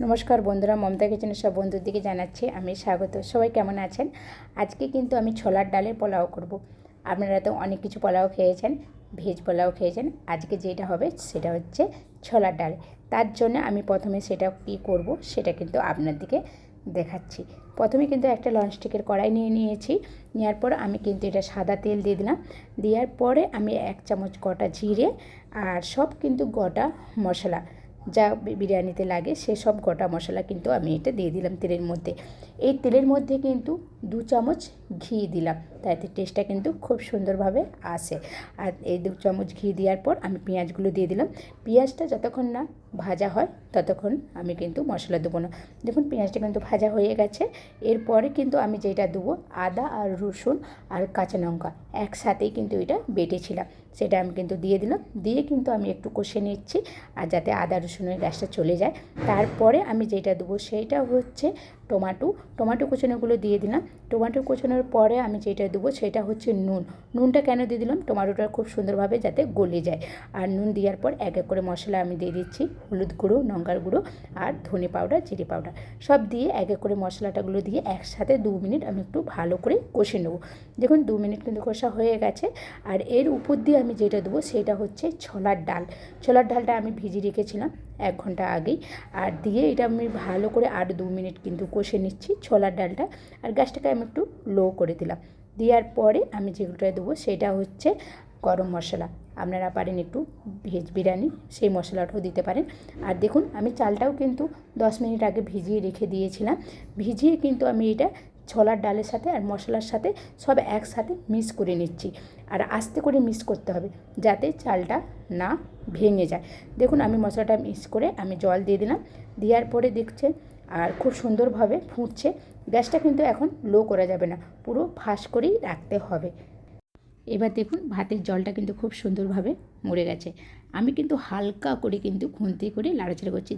নমস্কার বন্ধুরা, মমতা কিচেনের সব বন্ধুদেরকে জানাচ্ছি আমি স্বাগত। সবাই কেমন আছেন? আজকে কিন্তু আমি ছোলার ডালের পোলাও করব। আপনারা তো অনেক কিছু পোলাও খেয়েছেন, ভেজ পোলাও খেয়েছেন। আজকে যেটা হবে সেটা হচ্ছে ছোলার ডাল। তার জন্য আমি প্রথমে সেটা কী করব সেটা কিন্তু আপনাদেরকে দেখাচ্ছি। প্রথমে কিন্তু একটা ননস্টিকের কড়াই নিয়েছি। নেওয়ার পর আমি কিন্তু এটা সাদা তেল দিয়ে দিলাম। দেওয়ার পরে আমি 1 চামচ গোটা জিরে আর সব কিন্তু গোটা মশলা যা বিরিয়ানিতে লাগে সেসব গোটা মশলা কিন্তু আমি এটা দিয়ে দিলাম তেলের মধ্যে। এই তেলের মধ্যে কিন্তু 2 চামচ ঘি দিলাম, তাতে টেস্টটা কিন্তু খুব সুন্দরভাবে আসে। আর এই 2 চামচ ঘি দেওয়ার পর আমি পেঁয়াজগুলো দিয়ে দিলাম। পেঁয়াজটা যতক্ষণ না ভাজা হয় ততক্ষণ আমি কিন্তু মশলা দেবো না। দেখুন পেঁয়াজটা কিন্তু ভাজা হয়ে গেছে। এরপরে কিন্তু আমি যেটা দেবো আদা আর রসুন আর কাঁচা লঙ্কা একসাথেই কিন্তু এটা বেটেছিলাম, সেটা আমি কিন্তু দিয়ে দিলাম। দিয়ে কিন্তু আমি একটু কষে নিচ্ছি আর যাতে আদা রসুনের গ্যাসটা চলে যায়। তারপরে আমি যেটা দেবো সেইটা হচ্ছে টমেটো কুচানোগুলো দিয়ে দিলাম। টমেটো কুচানোর পরে আমি যেটা দেবো সেটা হচ্ছে নুনটা কেন দিয়ে দিলাম, টমেটোটা খুব সুন্দরভাবে যাতে গলে যায়। আর নুন দেওয়ার পর এক এক করে মশলা আমি দিয়ে দিচ্ছি, হলুদ গুঁড়ো, লঙ্কার গুঁড়ো আর ধনে পাউডার, জিরে পাউডার সব দিয়ে এক এক করে মশলাটাগুলো দিয়ে একসাথে 2 মিনিট আমি একটু ভালো করে কষে নেবো। দেখুন 2 মিনিট কিন্তু কষা হয়ে গেছে। আর এর উপর দিয়ে আমি যেটা দেবো সেটা হচ্ছে ছোলার ডালটা আমি ভিজিয়ে রেখেছিলাম 1 ঘন্টা আগেই। আর দিয়ে এটা আমি ভালো করে আর 2 মিনিট কিন্তু কষে নিচ্ছি ছোলার ডালটা। আর গ্যাসটাকে আমি একটু লো করে দিলাম। দেওয়ার পরে আমি যেগুলোটা দেবো সেটা হচ্ছে গরম মশলা। আপনারা পারেন একটু ভেজ বিরিয়ানি সেই মশলাটাও দিতে পারেন। আর দেখুন আমি চালটাও কিন্তু 10 মিনিট আগে ভিজিয়ে রেখে দিয়েছিলাম। ভিজিয়ে কিন্তু আমি এটা ছোলার ডালের সাথে আর মশলার সাথে সব একসাথে মিক্স করে নিচ্ছি। আর আস্তে করে মিক্স করতে হবে যাতে চালটা না ভেঙে যায়। দেখুন আমি মশলাটা মিক্স করে আমি জল দিয়ে দিলাম। দেওয়ার পরে দেখছেন আর খুব সুন্দরভাবে ফুটছে। গ্যাসটা কিন্তু এখন লো করা যাবে না, পুরো ফাঁস করেই রাখতে হবে। এবার দেখুন ভাতের জলটা কিন্তু খুব সুন্দরভাবে মরে গেছে। আমি কিন্তু হালকা করে কিন্তু খুন্তি করে নাড়াচাড়া করছি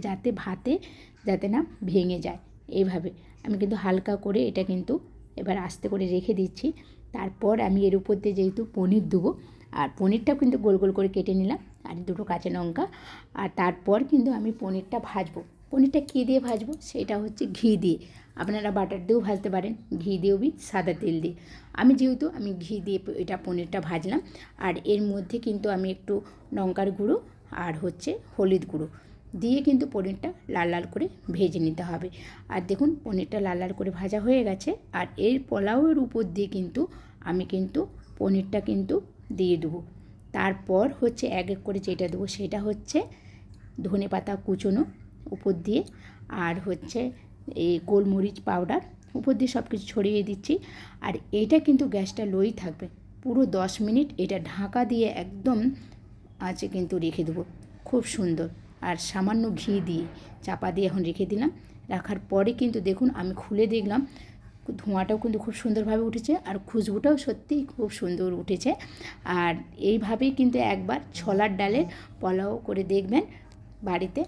যাতে না ভেঙে যায়। এইভাবে আমি কিন্তু হালকা করে এটা কিন্তু এবার আস্তে করে রেখে দিচ্ছি। তারপর আমি এর উপর দিয়ে যেহেতু পনির দেবো, আর পনিরটাও কিন্তু গোল গোল করে কেটে নিলাম আর 2টো কাঁচা লঙ্কা। আর তারপর কিন্তু আমি পনিরটা ভাজবো। পনিরটা কী দিয়ে ভাজবো সেটা হচ্ছে ঘি দিয়ে। আপনারা বাটার দিয়েও ভাজতে পারেন, ঘি দিয়েও সাদা তেল দিয়ে। আমি ঘি দিয়ে এটা পনিরটা ভাজলাম। আর এর মধ্যে কিন্তু আমি একটু লঙ্কার গুঁড়ো আর হচ্ছে হলুদ গুঁড়ো দিয়ে কিন্তু পনিরটা লাল লাল করে ভেজে নিতে হবে। আর দেখুন পনিরটা লাল লাল করে ভাজা হয়ে গেছে। আর এর পোলাওয়ের উপর দিয়ে কিন্তু আমি কিন্তু পনিরটা কিন্তু দিয়ে দেবো। তারপর হচ্ছে এক এক করে যেটা দেবো সেটা হচ্ছে ধনে পাতা কুচোনো উপর দিয়ে, আর হচ্ছে এই গোলমরিচ পাউডার উপর দিয়ে সব কিছু ছড়িয়ে দিচ্ছি। আর এইটা কিন্তু গ্যাসটা লোই থাকবে। পুরো 10 মিনিট এটা ঢাকা দিয়ে একদম আঁচে কিন্তু রেখে দেবো, খুব সুন্দর। আর সামান্য ঘি দিয়ে চাপা দিয়ে এখন রেখে দিলাম। রাখার পরে কিন্তু দেখুন আমি খুলে দেখলাম ধোঁয়াটাও কিন্তু খুব সুন্দরভাবে উঠেছে আর খুশবুটাও সত্যিই খুব সুন্দর উঠেছে। আর এইভাবেই কিন্তু একবার ছোলার ডালের পোলাও করে দেখবেন বাড়িতে,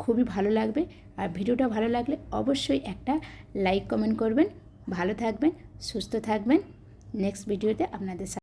খুবই ভালো লাগবে। আর ভিডিওটা ভালো লাগলে অবশ্যই একটা লাইক কমেন্ট করবেন। ভালো থাকবেন, সুস্থ থাকবেন। নেক্সট ভিডিওতে আপনাদের